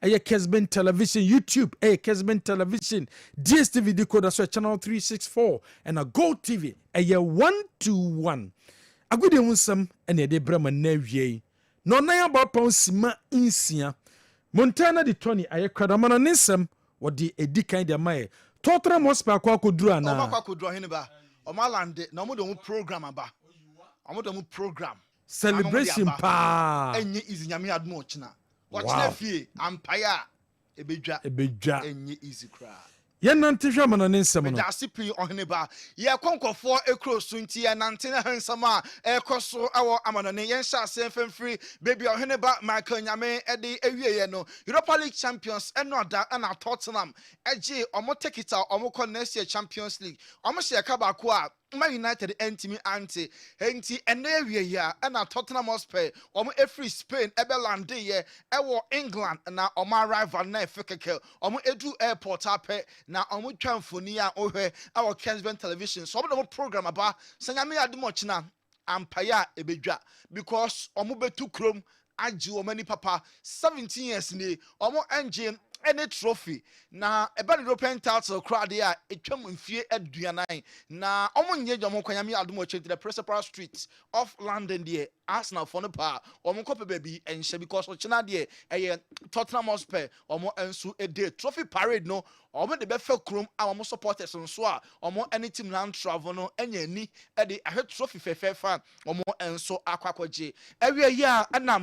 Kessben Television, YouTube, Kessben Television, DSTV decoder, so channel 364, and a Gold TV, 121. A good unsum, and a de Brahma Nevier. No, na about pound sima insia. Montana de Tony, Kradamana Ninsam, what the Edika de Mae. Tottenham Hotspur Kwakudrana. Oheneba. Omalande, no more program aba. Omo program. Celebration pa. Enye easy Nyame admo china. Watch Wow. fie ampaya ebedwa enye easy cry. Yen nante hwa mana ne nsem no. Da sipi Oheneba. Ye konkofo ekro sunti ye nante na hansam a ekoso awo amanone yen sha asem femfiri baby Oheneba Michael Nyame ede ewieye no Europa League champions eno da na Tottenham eje omo take it out omo kon next year Champions League omo she ka ba ko a Man United entimi anti enti ene awie ya na Tottenham Hotspur omo efree Spain ebelande ye ewo England na omo arrival na efekeke omo edu airport ape na omo twamfoni a ohwe awo Kessben television so omo program aba sanyame ademoch na ampaya ebedwa because omo betu krom agi omo ni papa 17 years ni omo engine any trophy na eba European title crowd ya etwam mfie aduanan na omo nye jomo kwanyame adomo to the principal streets of London there Arsenal for no pa omo kope baby enhye because ochina there Tottenham Hotspur omo enso a day trophy parade no omo de be fa krom a omo supporters nso a omo any team land travel no enya ni e de a trophy fefa omo enso akwakwaje ewie ya na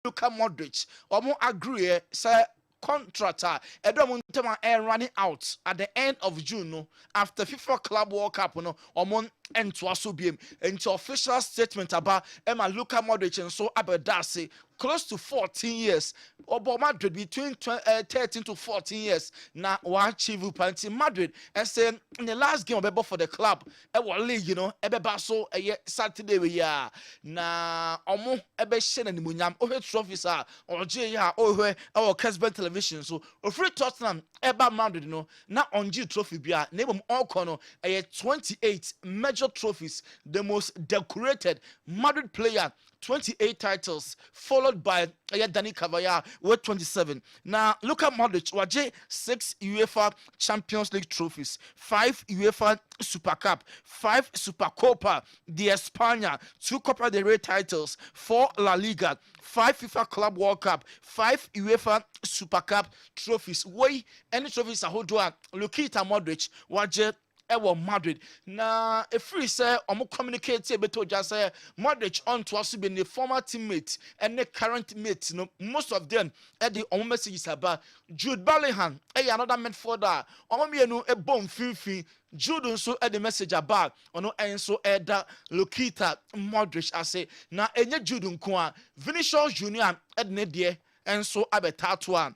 Luka Modrić omo agree say contractor edom ntema running out at the end of June no after FIFA Club World Cup no omon ento aso biem into official statement about Emma Luka Modrić and so abedase close to 14 years obo Madrid between 13 to 14 years na wa achieve panti Madrid and say in the last game obebo for the club e wo league you know ebeba so Saturday we ya na omo ebe hye na nimunyam ohwe trophies a oje ya ohwe our Kessben television so ofri Tottenham eba Madrid no na onji trophy bia na ebom onko 28 major trophies, the most decorated Madrid player, 28 titles, followed by Dani Cavaya with 27. Now, Luka Modrić, waje 6 UEFA Champions League trophies, 5 UEFA Super Cup, 5 Super Copa de España, 2 Copa del Rey titles, 4 La Liga, 5 FIFA Club World Cup, 5 UEFA Super Cup trophies. Way any trophies are hodwa Luka Modrić, waje ewo Madrid na efree say omo communicate beto just say Modrić on to us be the former teammate and the current mate no most of them e the omo messages about Jude Bellingham another midfielder omo mienu e bom finfin Jude nso e the message about ono enso eda Luka Modrić ase na enye Jude nko a Vinicius Junior e ne de enso abetato a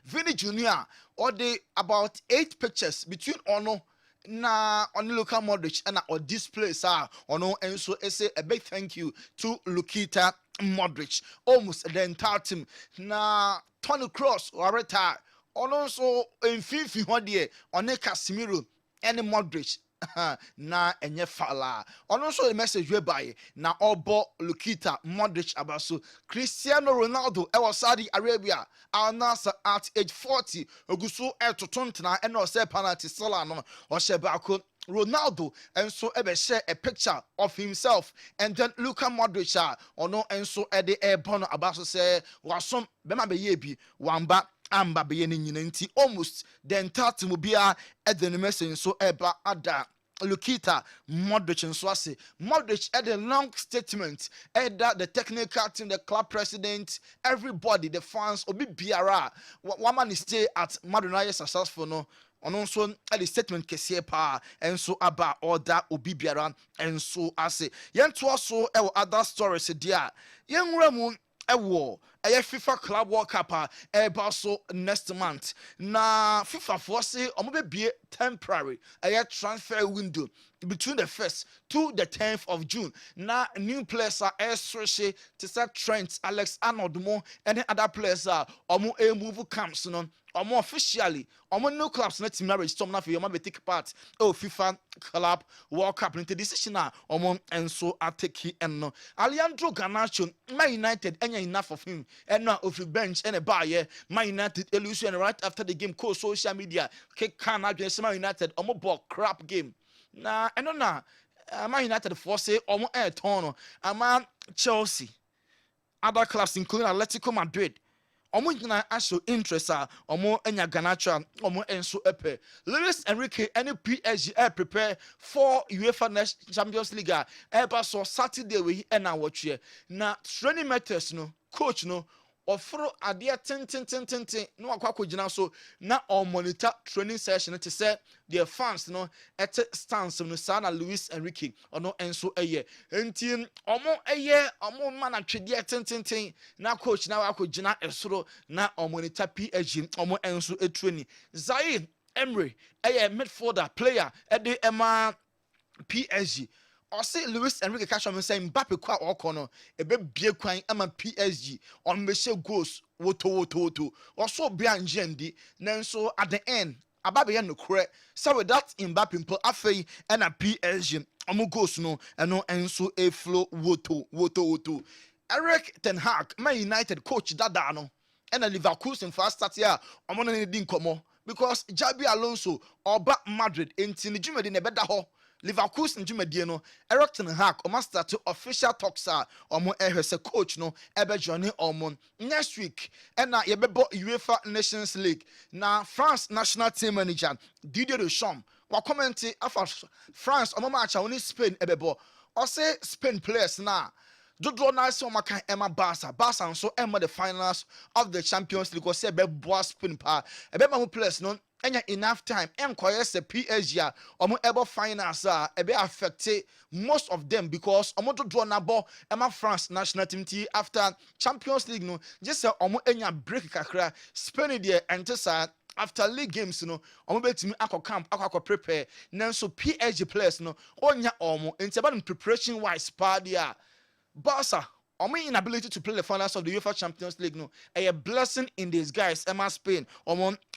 Vini Junior or the about 8 pictures between ono na on Luka Modrić and on display sir ono enso say a big thank you to Luka Modrić almost the entire team na Toni Kroos oreta ono so enfifi ho de on Casemiro and Modrić na enye fala ono so the message we buy na obo Luka Modrić abaso Cristiano Ronaldo e was Saudi Arabia anasa at age 40 oguso etotontena e no say penalty sala no o shebako Ronaldo and so ebe share a picture of himself and then Luka Modrić ono enso e de e bono abaso say wasom bema be ye bi wamba amba be ye nyina nti almost the entire team bia e the message so eba ada Luka Modrić and Swasi. Modrić had a long statement. That the technical team, the club president, everybody, the fans, Obi Biara, one man is stay at Madrid successful no. On also at the statement kesiye pa and so about all that Obi Biara and so I say. Yen to also other stories there. Yen Ramun ewo FIFA Club World Cup so next month na FIFA force omo be temporary transfer window between the 1st to the 10th of June na new players are switch to start Trent Alexander Mo and other players omo move camps no omo officially omo no clubs na team marriage tom na for omo be take part FIFA Club World Cup into decision omo enso ateki enno Alejandro Garnacho Man United enya enough of him and now of the bench and a buyer, Man United illusion right after the game, co social media, kick can against Man United, ball crap game. Nah, I don't know. Man United force air tono, Chelsea, other clubs including Atletico Madrid. Omo nyina show interest omo enya Ghanaian omo enso epe Luis Enrique and PSG prepare for UEFA Champions League eba so Saturday we na watchie na training methods no coach no ofro ade ten no akwa gina so na on monitor training session to say their fans no at stance no sana Luis Enrique ono enso eye enti omo man atwede ten na coach na akwa gina esoro na on monitor PSG omo enso training Zaire Emery midfielder player at the PSG Ose Luis Enrique catch on say Mbappe kwa okono ebe bie kwan ama PSG on meshe goals woto also bia njendi nanso at the end ababe ya no kure so with that Mbappe mpo afei na PSG omo goals no eno enso e flow woto Eric Ten Hag Man United coach dada no na Leverkusen first start here omo no ne di nkomo because Jabi Alonso oba Madrid enti ne jumedi ne beda ho Leverkusen Jumedie no Eric Ten Hag start to official talks omo ehwese coach no ebe journey omo next week na yebebo UEFA Nations League na France national team manager Didier Deschamps wa comment afa France omo match woni Spain ebebo o say Spain players na Dodo na se omaka Emma Barca nso emma the finals of the Champions League or say be Spain pa ebe ma players no enya enough time enkoye se PSG omo ebo finals ebe affect most of them because omo do na ball ema France national team after Champions League no just say omo enya break kakra Spain there enter after league games no omo betimi akọ camp akọ prepare nanso PSG players no onya omo enti about preparation wise pa there Barca inability to play the finals of the UEFA Champions League no a blessing in disguise Emma Spain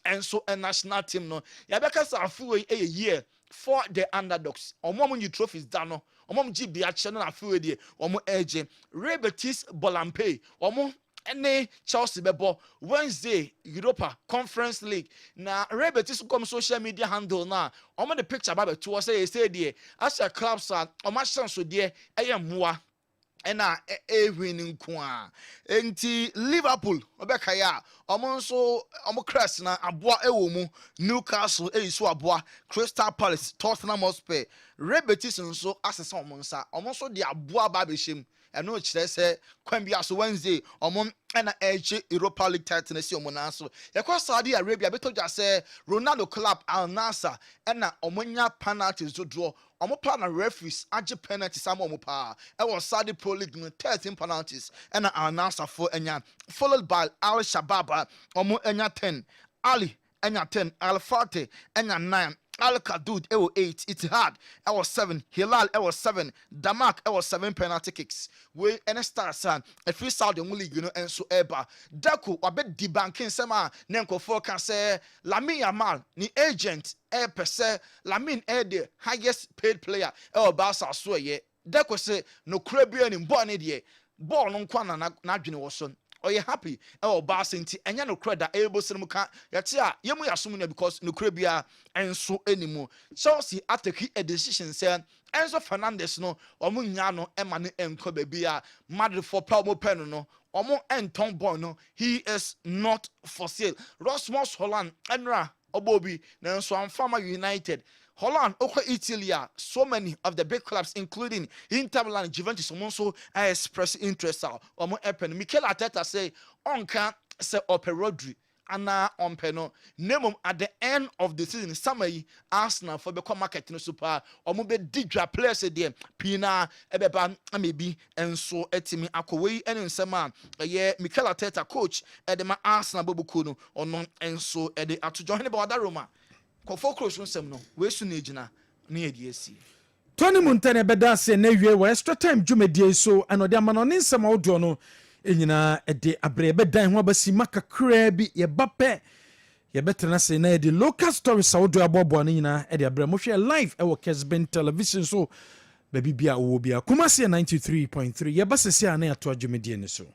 and so a national team no ya because afuwe a year for the underdogs omo you trophies dano omo GB action na afuwe die omo eje Real Betis Bolampe omo ene Chelsea bebo Wednesday Europa Conference League na Real Betis come social media handle na omo the picture about to say there as a clubs omo chance so there moa ena winning kwa enti Liverpool obekaya omo crest na aboa ewo mu Newcastle so aboa Crystal Palace Tottenham Hotspur Real Betis nso asesa omo nsa omo so de aboa ba behim eno kire se kwan bia so Wednesday omo ena eje Europa League title na si omo na so yakwa Saudi Arabia betoja se Ronaldo club Al Nassr ena omo nya penalties do draw omo plan na referees age penalties am omo pa e was Saudi Pro League no 13 penalties ena Al Nassr for enya followed by Al Shabab omo enya 10 Ali enya 10 Al Fateh enya 9 Al Kadud 8 Ittihad 7 Hilal 7 Damak 7 penalty kicks we any stars a free Saudi league you know and so eba Deco wabe di banking sema nenko for can say Lamine Yamal ni agent per se Lamine the highest paid player Barca so ye Deco say no crabia ni born de ball no kwana na dwene wo so or you happy Barca nti enya no credit able sene ka yate a yemu yasum na because no crabia enso anymore Chelsea atake a decision say Enzo Fernandez no omo nya no ema ne enko bebia Madrid for Palmo pen no omo enton boy no he is not for sale Rasmus Holland enra obobi nanso amfama United Holland okwa Italy so many of the big clubs including Inter Milan Juventus also express interest omo epen Mikel Arteta say onka say Ope Rodri ana ompeno name at the end of the season summer Arsenal for become market no super omo be digwa players there pina ebeba maybe enso etimi akowe ene nsema ye Mikel Arteta coach edema Arsenal bobuku no ono enso ede atojo Oheneba Wadaroma kofo cross nsem no we su na ejina na yedi esi Tony Montana beda se na wie we extra time dwumadie so anode amano ne nsem awdo no enyina ede abrebe dan ho abasi makakra bi ye bape ye betrena se na ede local stories awdo abobo no nyina ede abre mo hwe live e wo Kessben television so baby bia wo bia Kumasi 93.3 ye basese ana ato adwumadie ne so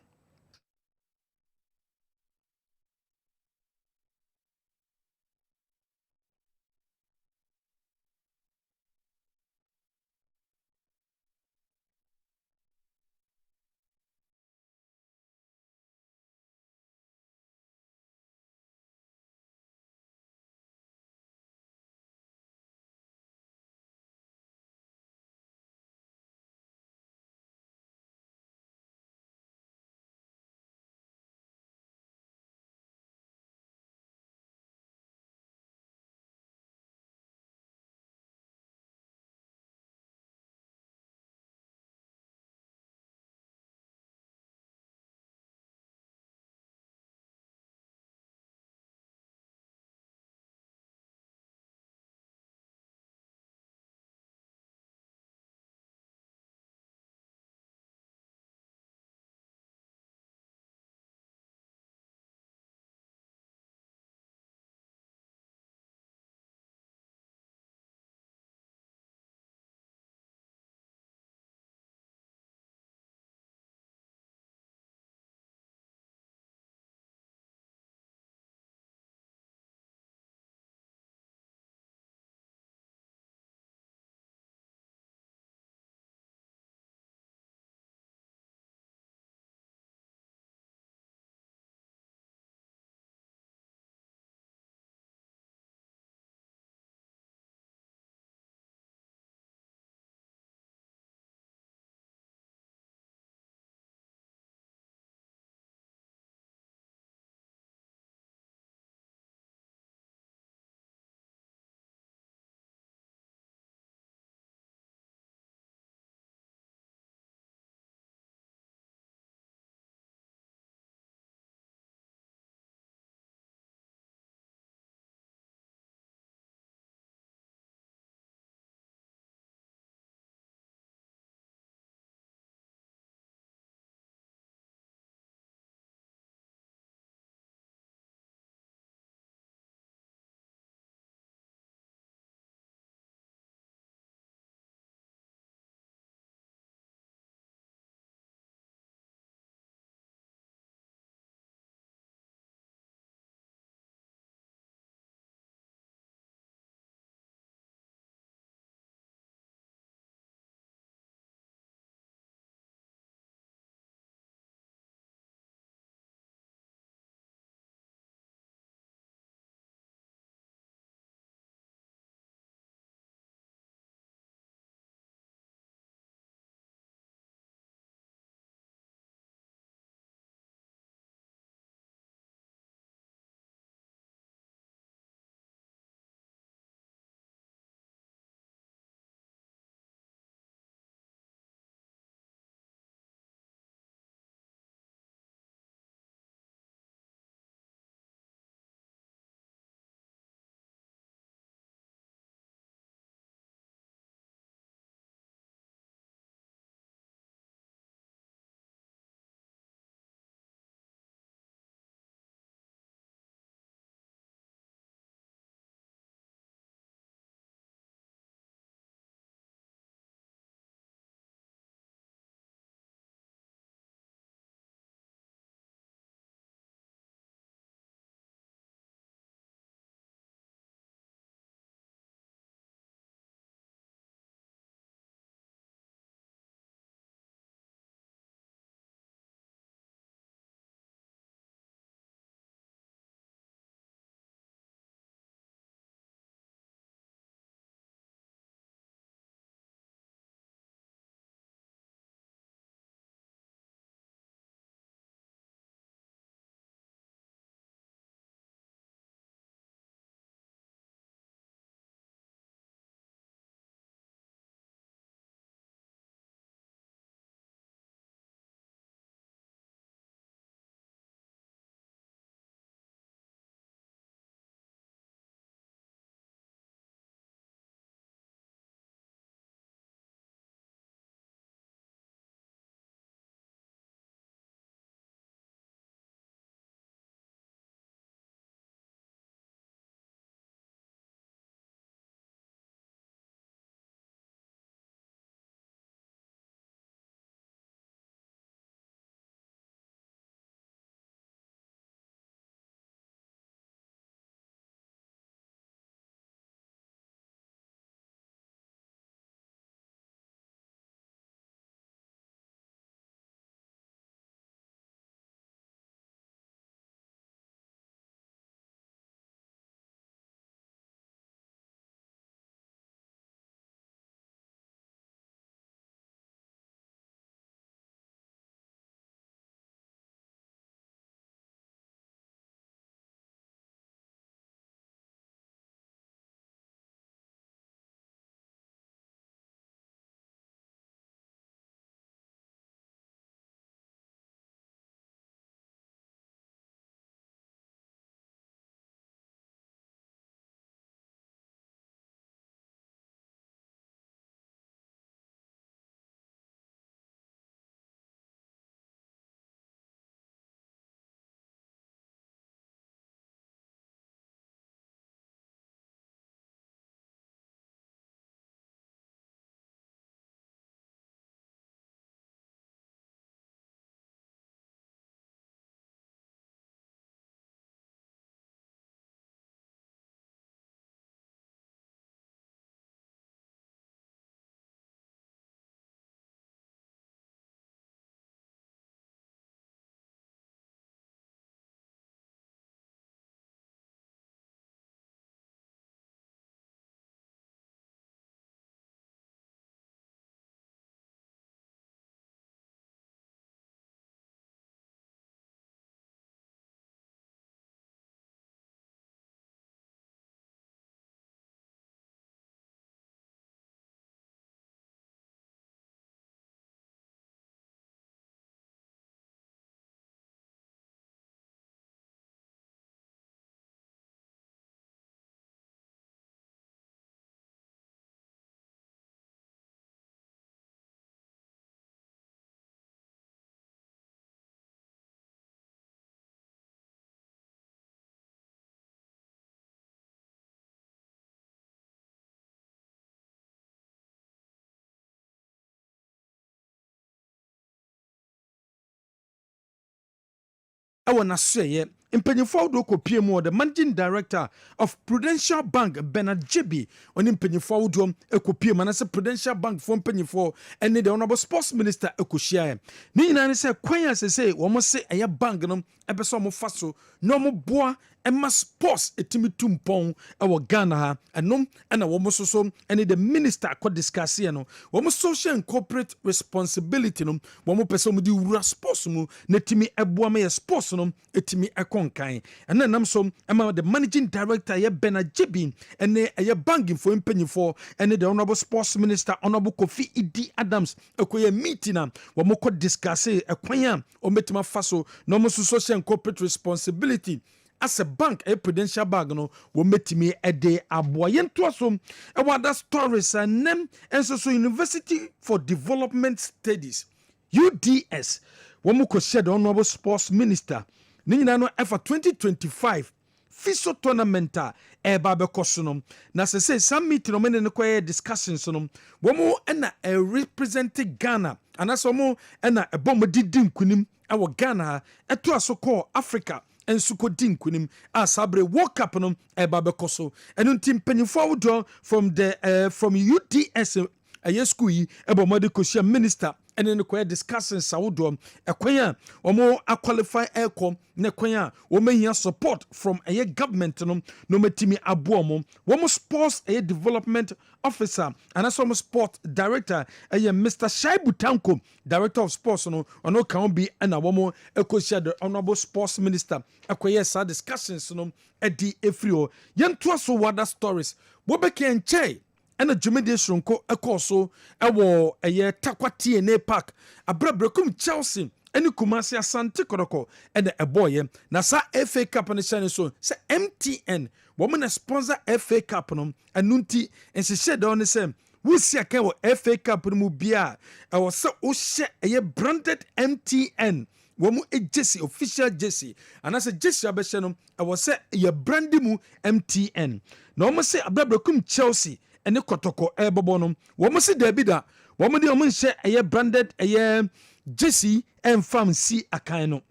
ɛwɔ n'asoɛyɛ mpanyinfoɔ do kɔpie mu the managing director of Prudential Bank Bernard Jebi ɔne mpanyinfoɔ do kɔpie mu anase Prudential Bank fo mpanyinfoɔ ɛne the honorable sports minister ɛkɔhyia ne nyinaa ne sɛ kwan a sɛ wɔn se ɛyɛ bank no ɛbɛ sɛ wɔn fa so na wɔn boa ɛma sports ɛtumi tu mpɔn ɛwɔ Ghana ha ɛnom ɛna wɔn soso ɛne the minister akɔ discuss yɛ no wɔn social and corporate responsibility no wɔn pɛ sɛ wɔn de wura sports mu na ɛtumi ɛboa ma yɛ sports no ɛtumi ɛkɔ nkan ɛna nam so ɛma the managing director yɛ Bernard Jebi ɛne ɛyɛ banking for mpanyinfoɔ ɛne the honorable sports minister honorable Kofi Idi Adams ɛkɔyɛ meeting a wɔn kɔ discuss ɛkwan a wɔn bɛtumi afa so na wɔn so social and corporate responsibility as a bank a Prudential Bank no wo metimi ede aboa yentoa so e wada stories and nem enso so University for Development Studies UDS wo mu ko share the honorable sports minister ni nyina no efa 2025 FISO tournament e ba be koso no na se some meeting no me ne ko discussions no wo mu na represent Ghana anaso mo na e bom didi nkunim e wo Ghana e to aso call Africa ensuko din kunim a sabre World Cup no eba bekoso enu ntim panyimfo do from the from UDS a school yi eba mode kosia minister ene ne koya discussing sawodo ekwan a omo qualify aircom ne kwan a wo mahia support from a government no metimi abomo wo sports a development officer and also sport director Mr. Shaibu Tanko director of sports no ono kan bi na wo ekosia the honorable sports minister akoye sa discussions no edi efrio yentoa so wada stories wo be ken chei ena Jumede Shronko ekoso ewo eye Takwa TNA Park abrabrakum Chelsea eni Kumasi Asante Kodoko ena eboye na sa FA Cup ne chane so se MTN woman na sponsor FA Cup no anunti ensehye da on se wusi aka wo FA Cup no mu bia ewo se o hye eye branded MTN womu jersey official jersey anase jersey abehye no ewo se ye brandi mu MTN na omo se abrabrakum Chelsea ene kotoko ebobo no wo mo si David a wo mo de o mo nhyɛ ɛyɛ branded ɛyɛ jersey enfam si akan no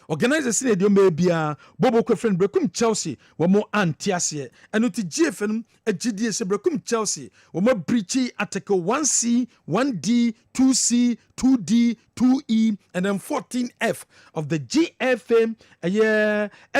organizers ne de o bia bobo ko friend brekum Chelsea wo mo antiase eno ti GFN agidie se brekum Chelsea wo mo breachi article 1C 1D 2C 2D 2E and then 14F of the GFA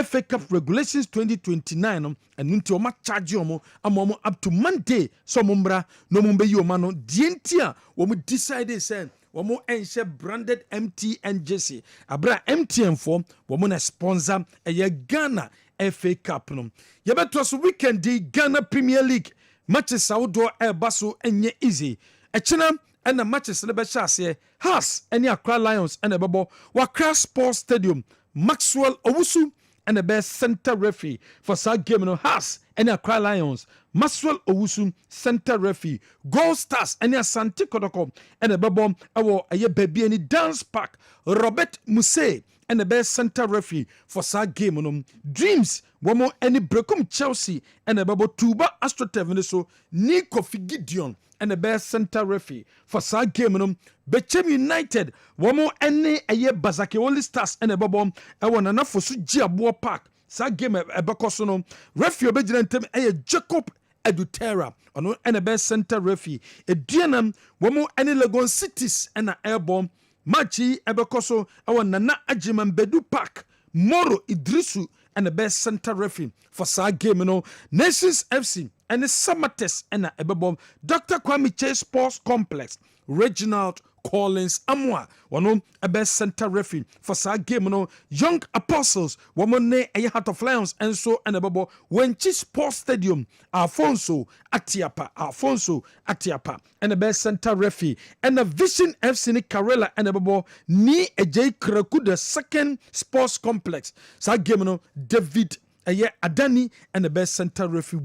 FA Cup Regulations 2029 and nti o ma charge o mo amomo up to Monday so mo mbra no mo be yi o ma no dientia wo mo decide say womo enche branded MTN jersey abra MTN for womo na sponsor Ghana FA Cup no yebeto so weekend di Ghana Premier League matches outdoor baso enye easy echena ena matches ne be chase Hearts ene Accra Lions ene bebo Wakra Sports Stadium Maxwell Owusu and the best center referee for that game no Hearts ene Accra Lions Maxwell Owusu center referee Gold Stars ene Asante Kodoko ene bebo ewo aye baby any dance park Robert Muse and the best center referee for that game no Dreams womo any brekum Chelsea and the bebo Tuba Astrotev so ni Kofi Gideon and the best center referee for that game no Bechem United womo any aye Bazake Only Stars and the bebo ewo na na fosu Giaboa Park that game ebekoso no referee obegina ntem aye Jacob Edutera ono and the best center referee eduanam womo any Legon Cities and a airborne Machi ebekoso ewo Nana Ajiman Bedu Park Moro Idrisu and the best center referee for that game no Nations FC and the Samates and ebebo Dr. Kwame Chase Sports Complex Reginald Collins Amwa wano best center referee for that game no Young Apostles wamone a Heart of Lions and so and ebebo Wenchi Sports Stadium Alfonso Atiapa and the best center referee and the Vision FC ni Karela and ebebo ni Ej Kraku the second sports complex that game no David Adani and the best center referee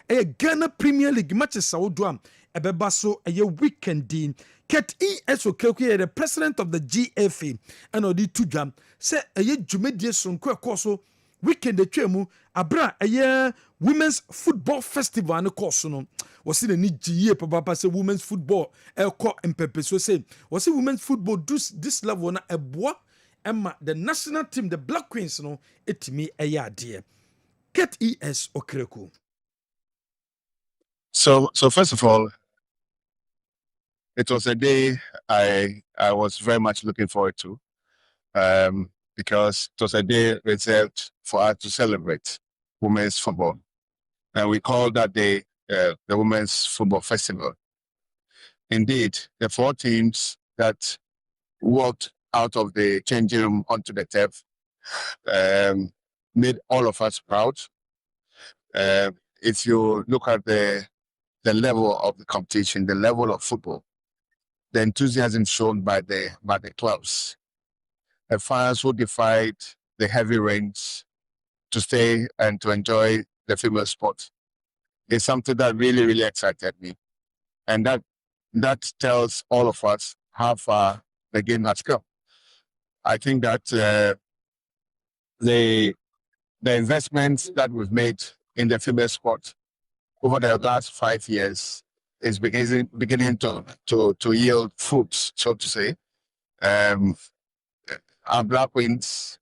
way Ghana Premier League matches Saudouam ebebaso weekend din Ket ESO Kelku the president of the GFA and odi tudam say Jumedie Sonko ekoso weekend de twemu abra women's football festival and course no was in a need ye papa say women's football eko mpepe so say was women's football this level na eboa Emma the national team the Black Queens no etimi eya ade. Ket ES Okreku. So first of all, it was a day I was very much looking forward to, because it was a day reserved for us to celebrate women's football, and we called that day the Women's Football Festival. Indeed, the 4 teams that walked out of the changing room onto the turf made all of us proud. If you look at the level of the competition, the level of football, the enthusiasm shown by the clubs, the fans who defied the heavy rains to stay and to enjoy the female sport, is something that really, really excited me. And that tells all of us how far the game has come. I think that the investments that we've made in the female sport over the last 5 years is beginning to yield fruits, so to say. Our Black Queens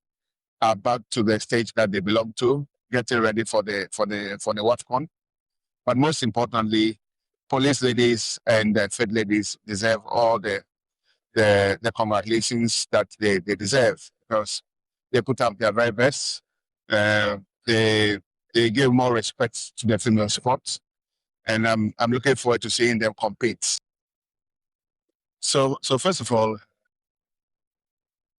are back to the stage that they belong to, getting ready for the WAFCON. But most importantly, police ladies and Fed ladies deserve all the congratulations that they deserve, because they put up their very best. They give more respect to the female sports, and I'm looking forward to seeing them compete. So first of all,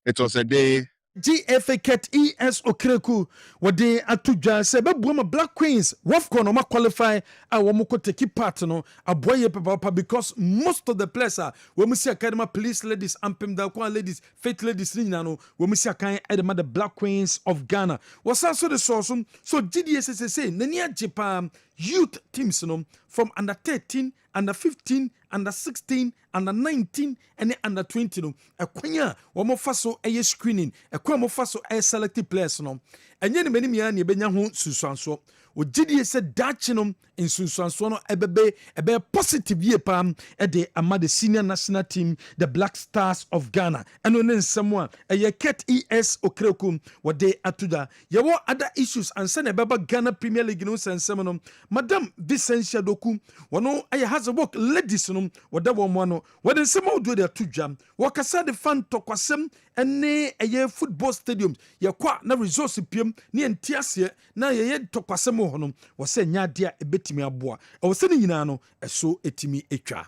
it was a day. GFA Ket ES Okreku wade atudwa se bebuama Black Queens WAFCON no ma qualify a womo ko take part no aboye papa, because most of the players are we see academy police ladies ampem da kwa ladies faith ladies ni no we see akan edema the Black Queens of Ghana was also the source so GDSSA nani ajepa youth teams no from under 13 under 15 under 16 under 19 and under 20 no akwanya womo fa so eye screening akwa mo fa so eye selected players no enye ne manim ya ne benya ho susuanso o gidie se dachino insusuanso no ebe positive ye pam de ama the senior national team the Black Stars of Ghana eno ne nsemo a eye Ket ES Okreku wode atuda ye wo other issues ansa na beba Ghana Premier League no sensem no Madam Vicentia Doku wono eye has a work ladies no wode wo mo no wode nsemo do de atudwa wo kasa de fan tokwasem ene eye football stadium ye kwa na resource piem ne entiase na ye tokwasem ho no wo se nyaade ebetimi aboa wo se ni nyina no eso etimi etwa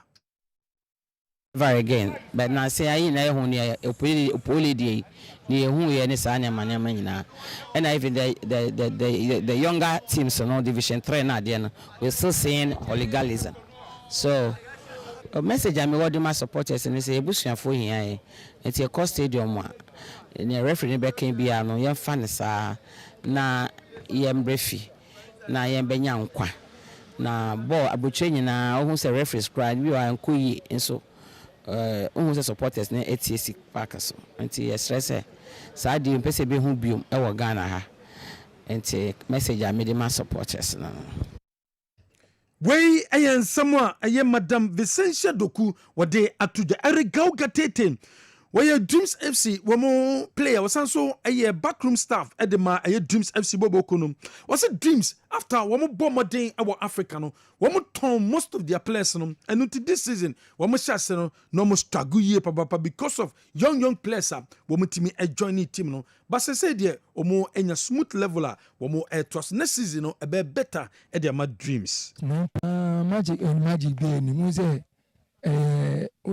very again but now say I na hu ne opoledi ne hu ye ne sa ne manema nyina and even the younger teams no division 3 na there no we still seeing hooliganism. So a message I me what my supporters and say ebusuafo hia e tie cost stadium a ne referee be kan bia no ye fa ne sa na ye mbrefi na ye benya nkwa na ball abotwe nyina ohun se referee squad bi wa nkoyi nso ohun se supporters na ATC park so anti stress sa di mpese be hu biom e wo Ghana ha anti message I made my supporters na Wey ayen samwa aye Madam Vicentia Doku wade atuja Erigau Gatete weye Dreams FC womo player wasanso aye backroom staff edema aye Dreams FC bobo kono was it Dreams after womo bomodin awo Africa no womo ton most of their players no and until this season womo shase no mo struggle ye papa because of young players womo timi join the team no but say there omo enya smooth level womo trust next season no ebe better e their my Dreams no magic be ni mo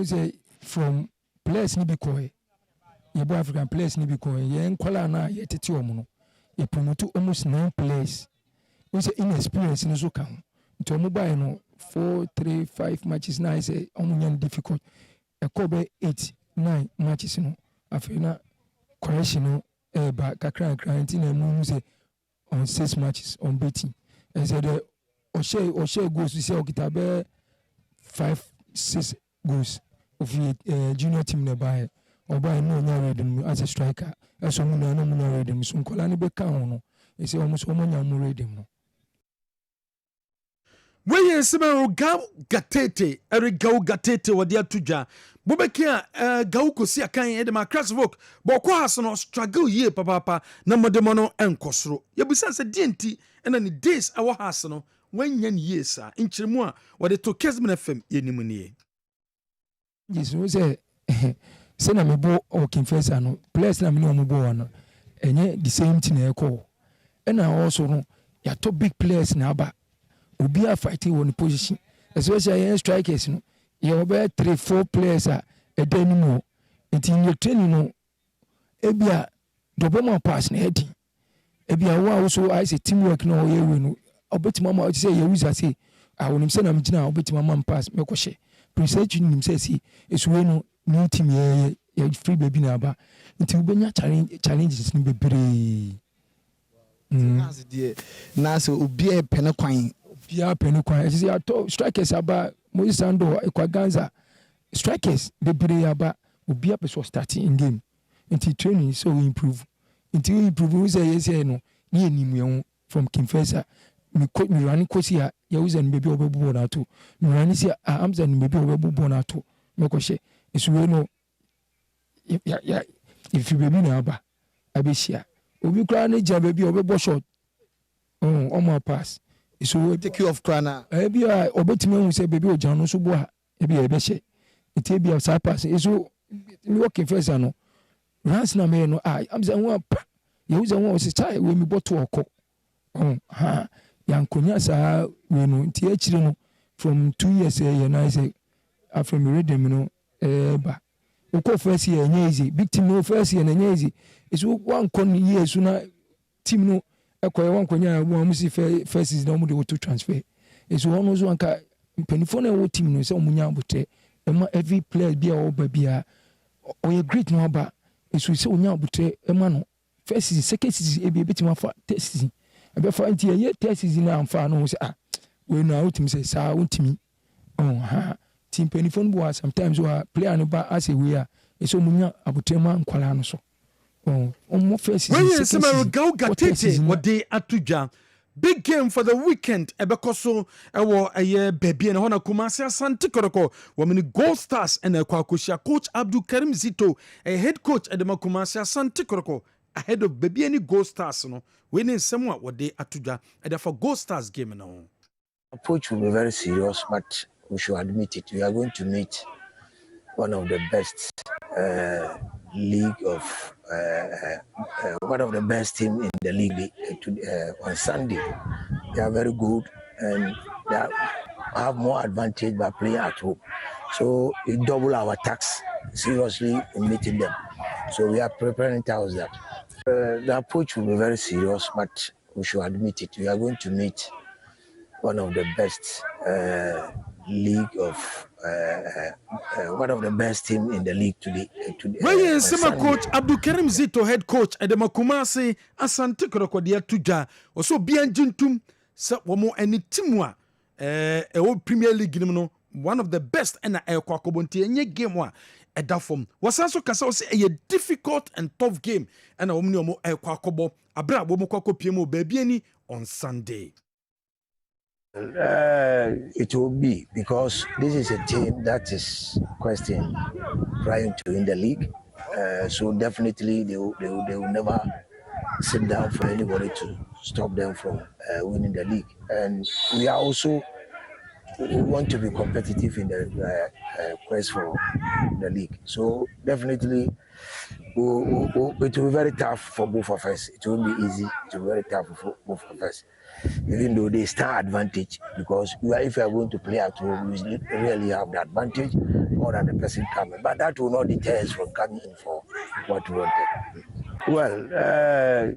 say from players ni bi koy ye bo African players ni bi koy ye nkwala na ye tete omo no e promote almost 9 players we say inexperience ni so kan to omo buy no 4-3-5 matches na say omo nyan difficult e ko be 8-9 matches no afina correction no ba kakra na no say on 6 matches on betting and say the Oshe goes to say okitabe 5-6 goals of junior team nearby or by no ready as a striker as someone no ready so nkola ni be kan no e say almost omonya mo ready no weye sema Erigau Gatete wade atuja Bobekia gauko si akan e de ma Krasvok boko has no struggle ye papa na modemono enkosoro yebusan se dienti na ni days awo has no wanya ni ye sa nchiremu a wode to Kessben FM yenimu nie Jesus say say na mebo o confessor no place na me no mbo no enye the same thing e ko and also no ya to big players na aba obi a fighting one position especially strikers no you over 3-4 players a then no it in your training no ebia double pass na heading ebia wa also I say teamwork no ye we no obeti mama say you use say I wonim say na mgina obeti mama pass me kwhye preset nim say si esuwe no new team ye free baby na aba nti ubenya challenges ni bebre na so obi e pene kwan say ato strikers aba Moses Ando Ekwaganza strikers bebre aba obi apeso starting in game nti training so we improve we say yes no ni enimu ye from Confessor me running coach here ya uza ni baby obebu na to me running see amza ni baby obebu na to me kwhye esuwe no ya if you baby na aba abeshia obi kra na ja baby obebo shot my pass so take you off crana ebi a obetime hu say baby ojan no so bo a ebi e be hye nti ebi a sa pass so me working first no runs na me no am say won pa you say won say chai we me bottle okọ yankonya sa we no nti akire no from 2 years ye na say after me read them no ba ukọ first year nya easy big team no first year nya easy so one kon years na team no ekoye wankonya wo amusi first season omo de wo to transfer so one so anka penifo na wo team no say omunya abote ema every player bia wo ba bia oye great no aba so say onya abote ema no first season second season e betima fa third season e be fa nti ye third season na amfa no say we no out team say sa wontimi team penifo no bo sometimes we player no ba as a we a so omunya abote ma nkwala no so Gatete atuja big game for the weekend ebekoso ewo eye baby na hona Kumasi Asante Kotoko womini Gold Stars and ekwakoshia coach Abdul Karim Zito a head coach edema Kumasi Asante Kotoko ahead of baby any Gold Stars no we need someone wode atuja and for Gold Stars game no approach will be very serious, but we should admit it. We are going to meet one of the best league of one of the best team in the league on Sunday. They are very good and they have more advantage by playing at home. So we double our tax seriously in meeting them. So we are preparing towards that. The approach will be very serious, but we should admit it. We are going to meet one of the best league of one of the best team in the league today. Where Sema coach Abdul Karim Zito head coach edema Kumasi Asante Kotoko dia tuja oso bianjintum se womo any teamwa Premier League no one of the best and kwakobonti enye game wa eda form wasanso kasa o say a difficult and tough game and omni omo kwakobo abra bo mo kwakopie mo baabi ani on Sunday. It will be because this is a team that is questioned prior to in the league. So definitely they will never sit down for anybody to stop them from winning the league. And we are also we want to be competitive in the quest for the league. So definitely it will be very tough for both of us. It won't be easy. It will be very tough for both of us. Even though they star advantage, because if you are going to play at home, you really have the advantage more than the person coming. But that will not deter us from coming in for what we wanted. Well,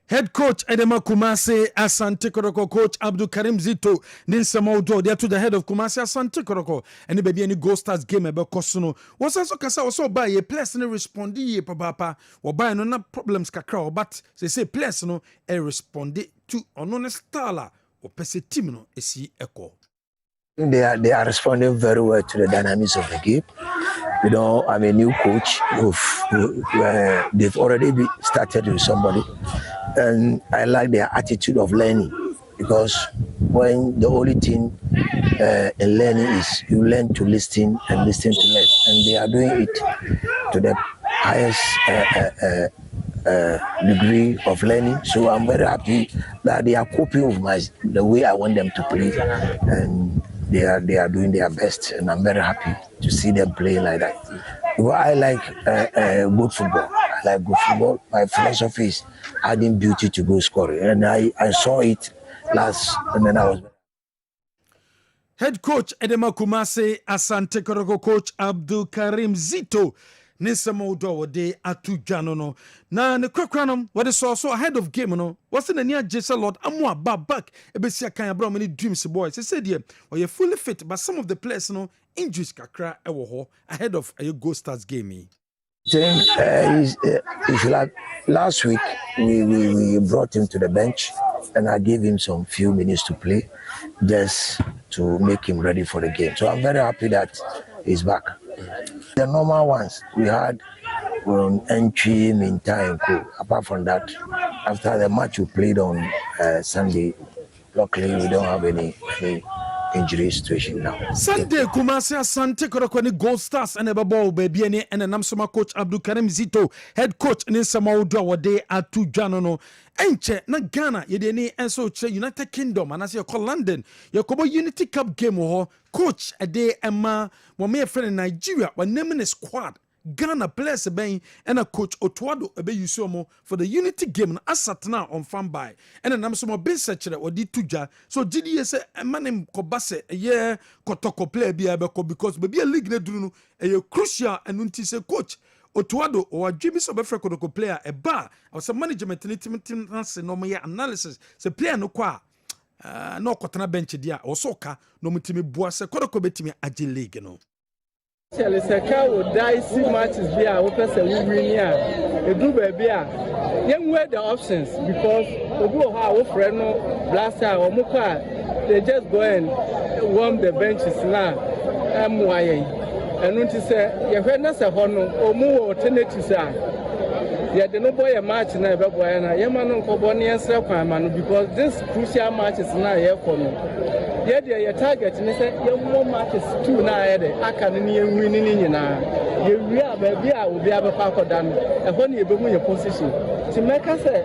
head coach edema Kumasi Asante Kotoko coach Abdul Karim Zito ninsema do they to the head of Kumasi Asante Kotoko and baby any Gold Stars game ebe kosono was also kasa also buy a place no respond ye papa or buy no na problems kakra but say place no e respond to ono stala or pese team no esi echo. They are responding very well to the dynamics of the game. You know, I'm a new coach. They've already started with somebody, and I like their attitude of learning because when the only thing in learning is you learn to listen and listen to learn, and they are doing it to the highest degree of learning. So I'm very happy that they are coping with the way I want them to play, and they are doing their best, and I'm very happy to see them playing like that. Well, I like good football. I like good football. My philosophy is adding beauty to goal scoring, and I saw it last, and then I was. Head coach Edema Kumase, Asante Koroko coach Abdul Karim Zito. Nisama Udo de atu janono. Na ne kwakwanom what is also ahead of game no. What's in the near Jessa Lord amwa back ebesia kan abra many dreams boys. He said here, you're fully fit, but some of the players no injuries kakra ewo ho ahead of a Go Stars game. Last week we brought him to the bench, and I gave him some few minutes to play just to make him ready for the game. So I'm very happy that he's back. The normal ones we had were entry, meantime. Apart from that, after the match we played on Sunday, luckily we don't have any injury situation now. Sunday Kumasi Asante Korokoni Gold Stars and a ball baby and Namsoma coach Abdul Karim Zito, head coach Ninsama Udwa Wade Atu Janono. Enche na Ghana yedeni enso che United Kingdom and as you call London you kobo Unity Cup game ho coach ade Emma wame friend in Nigeria when naming a squad Ghana players ben and a coach Otuado ebe yusuomo for the Unity game asat now on fan by and then some ben sechere odi tuja so GDS say manem kobase ye kotoko play bia beko because be a league ne duru no e crucial and unti say coach Otuado or Jimmy Sobefre Kodoko player a bar or some management no more analysis say player no kwa no kotana bench dia or soka no mutimi boase Kodoko betimi aje league no. Seka would die see matches be a person we win here. A do baby. Then wear the options because Obu ha friend no blaster or muka they just go and warm the benches now. And when you say your friend has a honor or more alternatives are. Yeah, the no boy a match now, but boy, and I am an uncle Bonnie and Selkman because this crucial match is now here for me. Yeah, your target, and they say, your more matches too now, I can't winning in now. You will be able to park down, and when you bring your position. To make us say,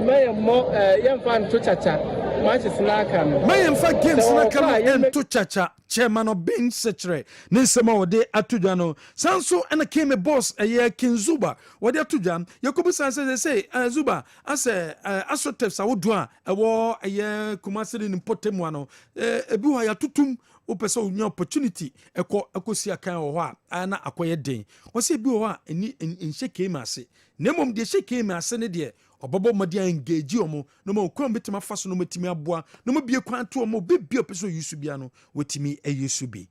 my more young fan to chacha. Matches na kanu. My infa games na kanu en to chacha chairman of being secretary. Ninsema wode atujano. Sanso and came a boss a year King Zuba. Wode atujan. Yakubu say Zuba ase asotef sa wodua e wo a year Kumasi in Potemwano. Ebu ya tutum upesa unya opportunity eko si akan ho a ana akoye den. O se bi ho a eni enhye ma ase. Nemom de hye ma ase ne de Obobo Madia engage omo no mo kwan betima fa so no matimi aboa no mo bie kwan to omo be bie opeso yusu bia no wetimi ayusu bi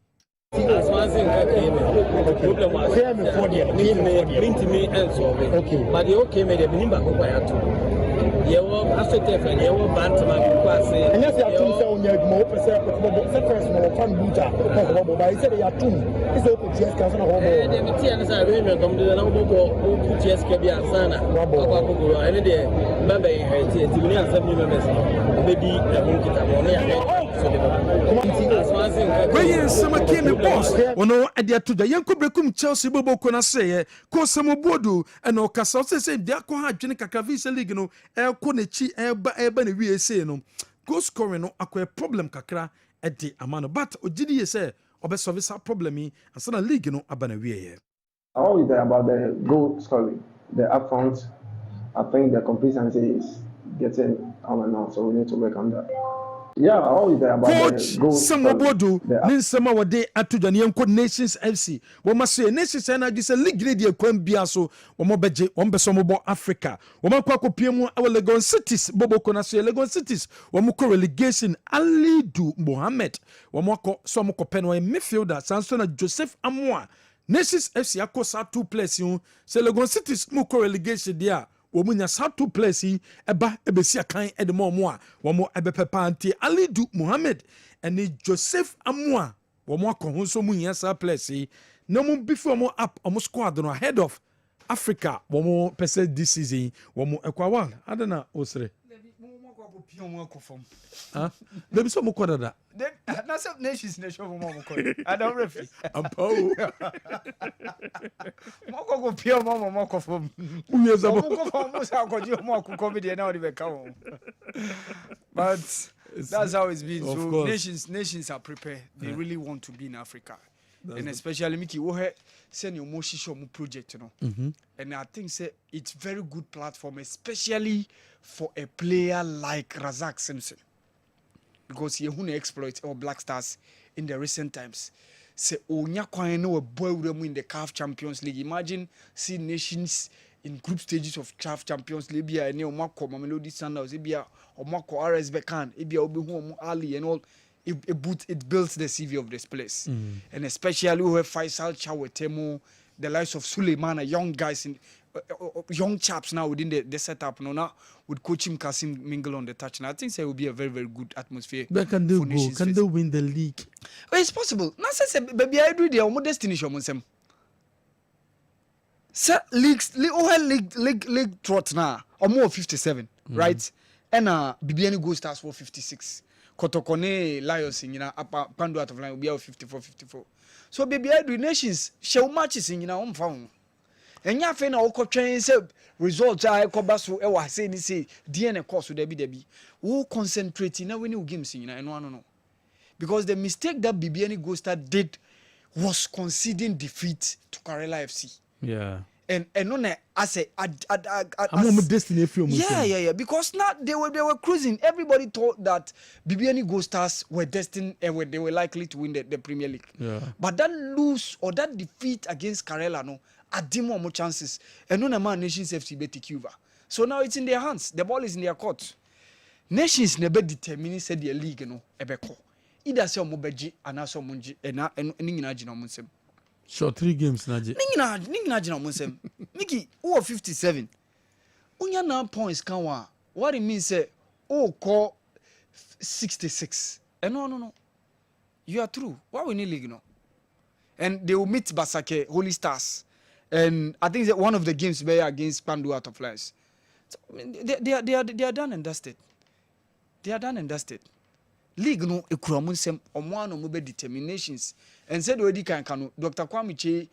problem was me and so okay but you okay me the minimum ko ya to you asotef and you bantama ko say and yes ya tun say onya adwuma o pese ko secretary no fan buta ko ba say ya tun is o ko ties ka so na ho bo the meeting and say reunion come dey na bo ko ties ka bi ansana ko go and dey member in tie ti ni ansam ni members be di e mo kita mo na ya so the Where some came a boss ono ade atuda yanko brekum Chelsea bobo ko na say ko samo bodu and o kasa say dia ko ha dwene kaka visa league no e ko na chi eba na wie say no goal scoring no akwa problem kakra e de amano but ogidi say obesolve that problem and so na league no abana wie all is there about the goal scoring the upfront. I think the complacency is getting on and on, so we need to work on that. Yeah, always there about coach Samobodu Ninsema wade atudwane yenko Nations FC wo maso Nations na gise league ne de kwan bia so wo mobeje wo mbeso mobo Africa wo makwa kopie mu awe Legon Cities boboko na so Legon Cities wo mko relegation Alidu Mohammed wo mko so mko penwa midfielder sanso na Joseph Amoa Nations FC akosa 2 players yu se Legon Cities mko relegation dia womunya sa 2 players yi eba ebesia kan edemo mo a womo ebepepa anti Alidu Mohammed ene Joseph Amoa womo akon so munya sa players yi no mo before mo up omo squad no ahead of Africa womo pese this season womo ekwawan adana osre Maybe some more that. That's some nations nation for mama. I don't referee. I'm poor. Moko go pure mama moko from. Yes, I'm Moko from Musa go you moko comedy now the come. But that's how it's been. So course. nations are prepared. They really want to be in Africa. And especially Mickey Wohe send your more shisho project, you know. And I think say it's very good platform, especially for a player like Razak Simpson. Because he who exploits our Black Stars in the recent times. Say onya kwanye no boy in the CAF Champions League. Imagine see nations in group stages of CAF Champions League. Bia ne omako Mamelodi Sundowns, bia omako RS Berkane, bia obi hu Ali and all. It builds the CV of this place. And especially we have Faisal Chawetemo, the likes of Suleimana, young guys, in, young chaps now within the setup. Now with Coach Kasim mingle on the touch. And I think it will be a very, very good atmosphere. But can they go? Can they win the league? Well, it's possible. Now, say, baby, I do the almost destination. Sir, league trot now, or more 57, right? And BBN Go Stars for 56. Kotokone Lions in Pandu out of line will be 54. So baby I do nations show matches in found. And ya fena oko train say results I kobaso e wa say ni say DNA course there be. Who concentrate na winning games in no. Because the mistake that BBN Go Star did was conceding defeat to Karela FC. Yeah. And no, I say, I'm on my destiny. Yeah. Because now they were cruising. Everybody thought that BBN Go Stars were destined and they were likely to win the Premier League. Yeah. But that lose or that defeat against Karela, no, added more chances. And no man Nations FC beat Cuba. So now it's in their hands. The ball is in their court. Nations never determined said their league, no, ebeko. Either say Mobeji and also Munji and Ningina. Sure, 3 games naje. Ningina jina musem. Miki, who 57. Unya 9 points kanwa. What it means say call 66. No. You are true. Why we need league no? And they will meet Basake, Holy Stars. And I think that one of the games were against Pandu out of lines. So, they are done and dusted. They are done and dusted. League no ekuramun sem omwano mo be determinations and said we kan Dr. Kwame Che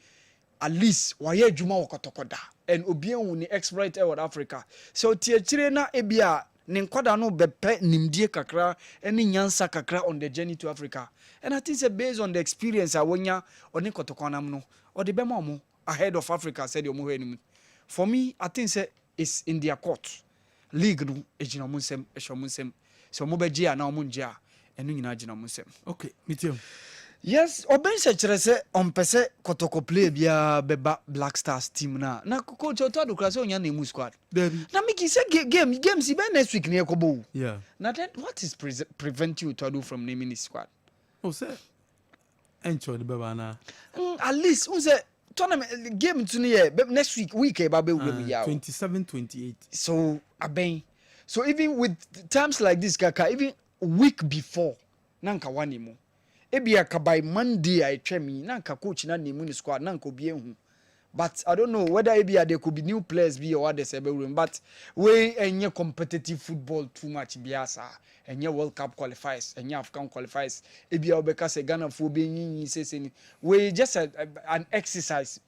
at least waye adwuma wokotokoda and obian ni exploit World Africa so tiechire na ebia ne nkwada no bepe nimdie kakra eni nyansa kakra on the journey to Africa and I think say based on the experience awonya oni kotokonam no or the bema mo ahead of Africa said omo hwenim for me I think say it's in their court league no ejinamunsem eshomunsem so mo be gia na omo njia enu nyina agina musem. Okay, meet yes, oben se kire se ompese kotoko play bia beba Black Stars team na coach Otado klase onya na emu squad. Na miki se games be next week na ekobo. Yeah. Now then what is prevent you to do from naming his squad? Oh sir. Enjoy the beba na. At least un say tournament game to next week e ba be we ya. 27-28. So aben. So even with times like this kaka even week before nanka wanimo ebia ka by Monday I tell me nanka coach na nemu ni squad nanka obi ehu but I don't know whether ebia there could be new players be or others room but we enye competitive football too much biasa enye World Cup qualifiers enye African qualifiers ebia obeka se Ghana fo be yin sese we just an exercise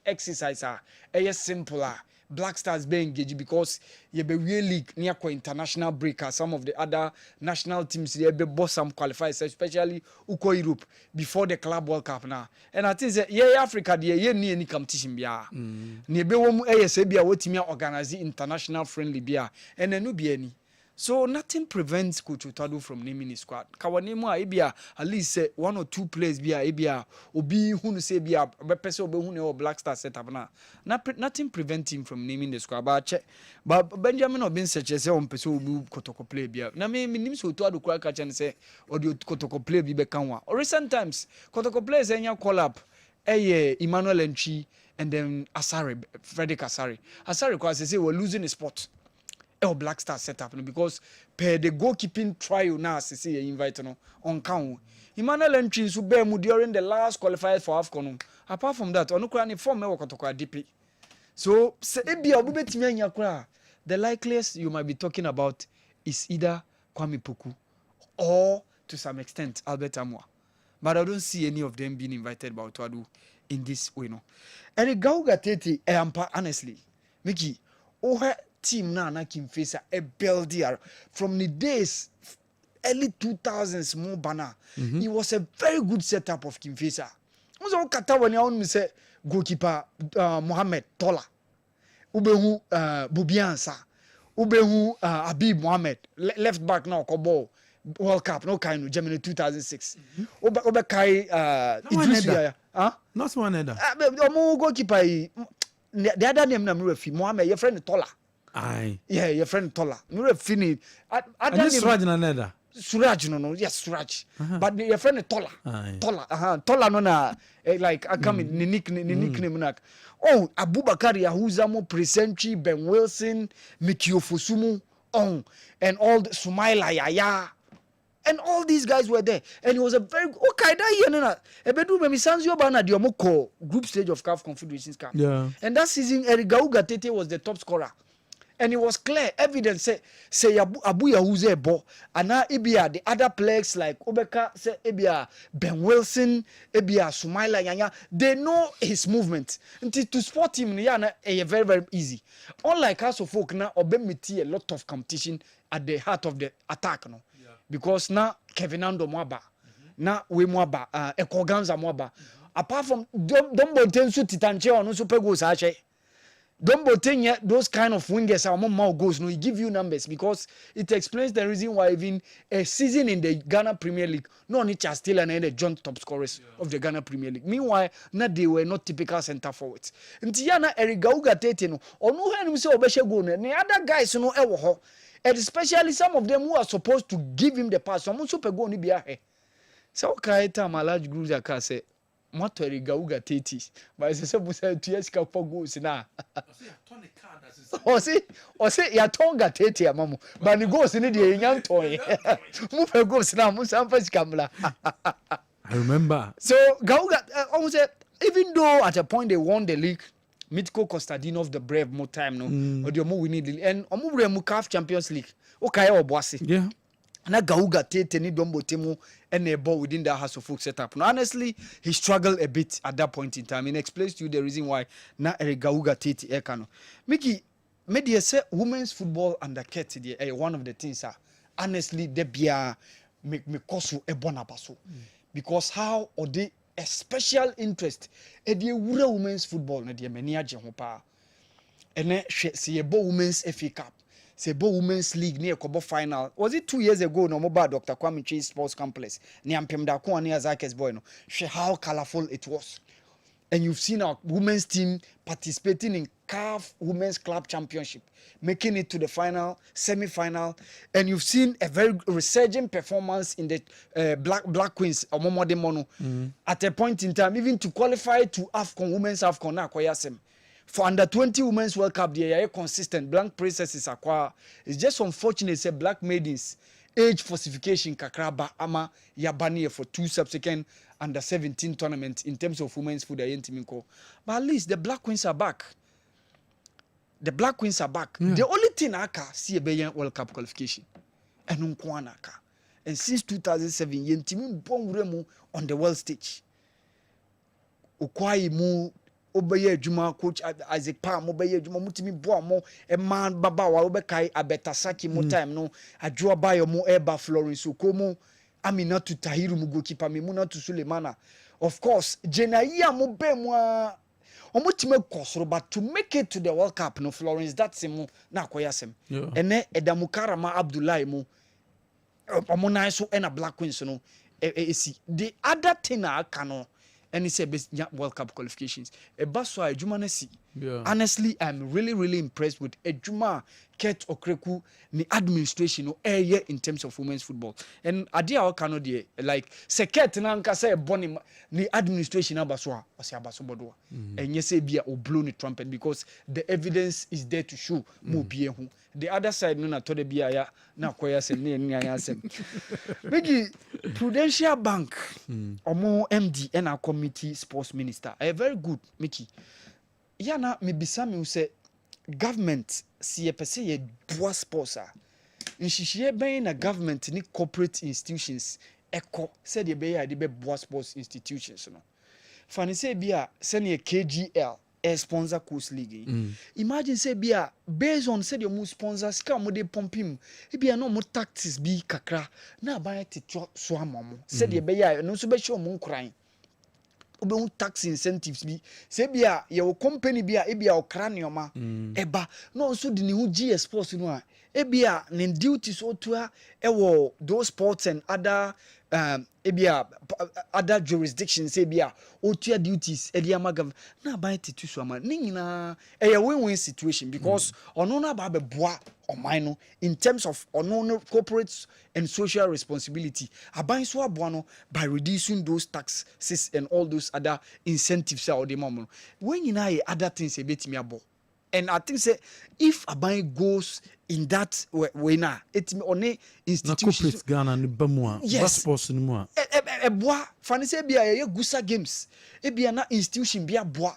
simpler Black Stars be engaged because you be really near international break as some of the other national teams they be boss some qualifiers especially uko Europe before the Club World Cup now and I think that Africa they ni any competition bia ni be wo mu bia wotimi organize international friendly bia and enu bia ni so nothing prevents Coach Otado from naming his squad. Kawanemu a ebia at least 1 or 2 players bia ebia obi hunu say bia be person obi hunu or Black Star setup na nothing prevents him from naming the squad but Benjamin Obin search say on person obi kotoko play bia na me nim so Otado kura ka chen say or the kotoko play bi be kanwa or recent times kotoko players enya call up Emmanuel Enchi and then Frederick Asare cause say we're losing a spot Black Star setup because per the goalkeeping trial now see you invite no on count Emmanuel entries who bear during the last qualifiers for AFCON apart from that on kura ni form work to DP so se ebia obu betimi anya kura the likeliest you might be talking about is either Kwame Poku or to some extent Albert Amwa. But I don't see any of them being invited by Otwadu in this way, no. And the Gauga Tete, honestly, Mickey, team na Kim Fesa a Beldier from the days early 2000s more banner. It was a very good setup of Kim Fesa. Also Katawa ni say goalkeeper Mohamed Tola. Ubehu Bubiansa. Ubehu Habib Mohamed left back now Kobo World Cup no kind of Germany 2006. Obe kai Idrisia. Not one either. Omo goalkeeper the other name na Mrefi Mohamed your friend Tola. Aye. Yeah, your friend Tola. Mrefi ni And Suraj na neda. Suraj no yes Suraj. But your friend Tola. Aye. Tola Tola no na like I come in nickname na. Oh, Abubakar Yahuza mo Presentry Ben Wilson Mikio Fosumu and all the Sumaila Yaya. And all these guys were there. And it was a very okay that year no. Ebedu me Sanzio Bana di omoko group stage of CAF Confederations Cup. Yeah. And that season Eric Gauga Tete was the top scorer. And it was clear evidence say Abu Yahuze bo ana ibia the other players like Obeka say ibia Ben Wilson ibia Sumaila Yanya they know his movement until to spot him yana very very easy unlike us of folk na obemiti a lot of competition at the heart of the attack no because now Kevinando Mwaba na we Mwaba Ekoganza Mwaba apart from Dombo Tensu Titanche on super goals ache Dombo Tenya those kind of wingers are more goals no he give you numbers because it explains the reason why even a season in the Ghana Premier League no only still and the joint top scorers of the Ghana Premier League meanwhile not they were not typical center forwards ntiana Eric Gauga Tete no onu hanu say obehye goal no the other guys no e wo ho and especially some of them who are supposed to give him the pass some super goal ni bia he so okay time a large group that can say Moto Eric Gauga Tete but say busa 2 years ka for goals na o say ya tonga Tete amamu but the goals ni dey yan ton mu for goals na mu san fa sikamla I remember. so Gauga almost even though at a point they won the league Mitko Kostadinov the Brave more time no or the more we need and omu mu CAF Champions League okay oboase Yeah. na Gauga Tete ni Dombo Temu and a ball within that House of Folk setup. Now, honestly, he struggled a bit at that point in time. It explains to you the reason why na Eric Gauga Tete ekano. Mickey, media say women's football under Keti one of the things honestly they be me kosu e bona baso because how or they a special interest e the women's football na the many agye ho pa. Ene hwe se bo women's FA Cup. Say Bo Women's League near Kobo final. Was it 2 years ago? No more Dr. Kwame Chase Sports Complex. Near Mpemdako near Zakes Boy. No, how colorful it was. And you've seen our women's team participating in CAF Women's Club Championship, making it to the final, semi-final, and you've seen a very resurgent performance in the Black Queens Omomode Mono at a point in time, even to qualify to AFCON Women's AFCON na koyasem. For under 20 Women's World Cup, they are consistent. Blank princesses acquire. It's just unfortunate, say black maidens age falsification kakraba ama yabani for 2 subsequent under 17 tournaments in terms of women's food. But at least the Black Queens are back. The Black Queens are back. The only thing I can see a World Cup qualification. And since 2007, yentimi bon on the world stage. Ukwai mu obeye adwuma coach Isaac Palm obeye adwuma mutimi boa mo e man baba wa obekai abetasaki mo time no adwo bayo mo eba Florence Okomo Aminatu Tahiru mu goalkeeper Memunatu Sulemana of course Jenaya mo be mo omutime kosoro but to make it to the World Cup no Florence that's mo na akoyasem ene Edamukarama Abdullahi mo omonai so na Black Queens no the other thing I cannot and he said World Cup qualifications. Ebaswa Ejuma Nesi. Honestly, I'm really impressed with Ejuma Ket Okreku the administration in terms of women's football. And Adia Okano de like Seket Nanka say Bonnie the administration Abaswa or Sabasobodo. And yes, be a blow the trumpet because the evidence is there to show more who. The other side no na to the biaya na koya se ne nyanyasem. Bigi Prudential Bank omo MD and our committee sports minister. Very good Mickey. Yana me bisa me say government si e pese ye boa sports nhihie ben na government ni corporate institutions echo said the be the be sports institutions no fani say bia send KGL sponsor coast league imagine say bia based on say the mu sponsors ka mo dey pump him e bia no mo tactics bi kakra na ban tito so amamo said the be no so be show mo nkran obe tax incentives bi say bia your company bia e bia okra neoma eba no so di ne hu GS sports no a e bia ne duties otua e wo those sports and other ebia other jurisdictions ebia otua duties e dia magav na ban titu so ama ni nyina e win-win situation because ono na ba beboa oman no in terms of ono corporate and social responsibility aban so aboa no by reducing those taxes and all those other incentives or the mom when nyina e other things e betimi abo. And I think say if aban goes in that way now, it only institutions. Ghana ni bamwa. Yes. Sports ni mwa. Bois. Fani say bia ye gusa games. E bia na institution bia bois.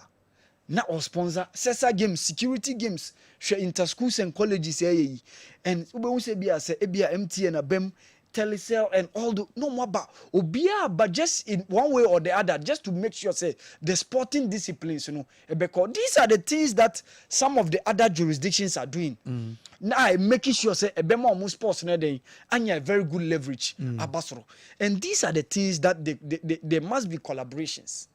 Na or sponsor sesa games, security games. Share inter schools and colleges ye. And ube say bia say e bia MTN abem. Telecel and all the no more but just in one way or the other just to make sure say the sporting disciplines because these are the things that some of the other jurisdictions are doing now making sure say more sports and very good leverage abasoro and these are the things that there must be collaborations.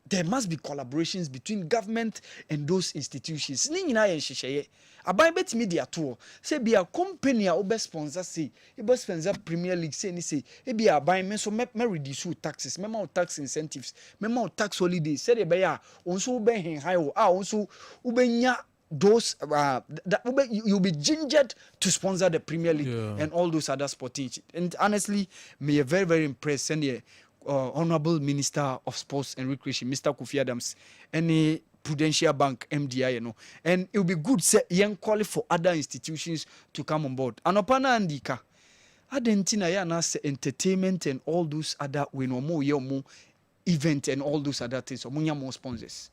There must be collaborations between government and those institutions. Ni nyina ye nhyehyeye. Aban betimi dia to. Say be a company a obe sponsor say, e be sponsor Premier League say ni say, e be aban me so me reduce taxes, me ma tax incentives, me ma tax holidays. Say be ya, onso be hen high o, onso ubenya those that you'll be gingered to sponsor the Premier League and all those other sporting. And honestly, me very very impressed and Honorable Minister of Sports and Recreation, Mr. Kofi Adams, any Prudential Bank MDI, and it will be good say young call for other institutions to come on board. Anopana andika, adentina ya na say entertainment and all those other we no more event and all those other things. So munya more sponsors.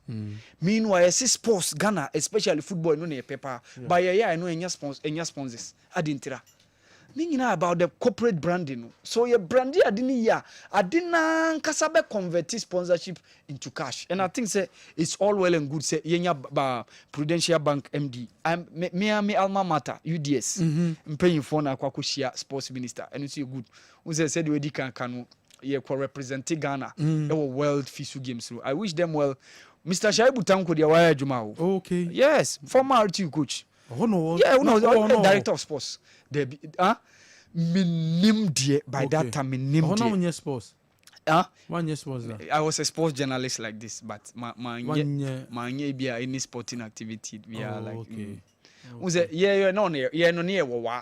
Meanwhile, see sports Ghana, especially football, no ne paper. But yeah, I know any sponsors. Adintira. Ningina about the corporate branding. So your branding adina kasabe convert sponsorship into cash. And I think say it's all well and good. Say yenya Prudential Bank MD. Me alma mater UDS. I'm paying for na kwa kushia sports minister. And it's good. Uze said we kanu ye kwa represent Ghana. World Fisu Games. I wish them well. Mr. Shaibu Tanko dia waya jumao. Okay. Yes, former RTU coach. Oh no. Yeah, no. Director of sports. Minim die by that time minim die. How many sports? 1 year sports. I was a sports journalist like this, but my be any sporting activity we are like. Okay. No near wa.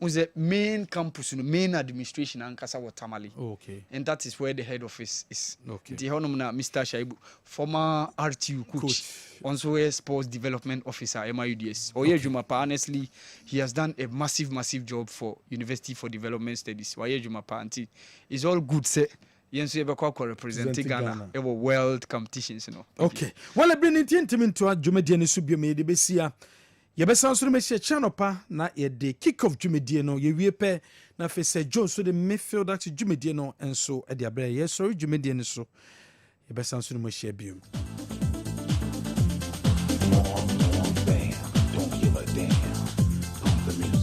The main campus, main administration and Kasa Tamale. Okay. And that is where the head office is. Okay. The Honorable Mr. Shaibu, former RTU coach, also a sports development officer, MIUDS. Oye Jumapa, honestly, he has done a massive job for University for Development Studies. Oye Jumapa, it's all good, say. Yensu Ebekwa representing Ghana. It was world competitions, Okay. Well, I've been into a Jumedian Subia Medi Bessia. Yebesa so me channel pa na ye de kick off dwumedie no ye wie pe na fe se Joe so the midfield at dwumedie no enso e de abre ye so dwumedie no so yebesa so me share biom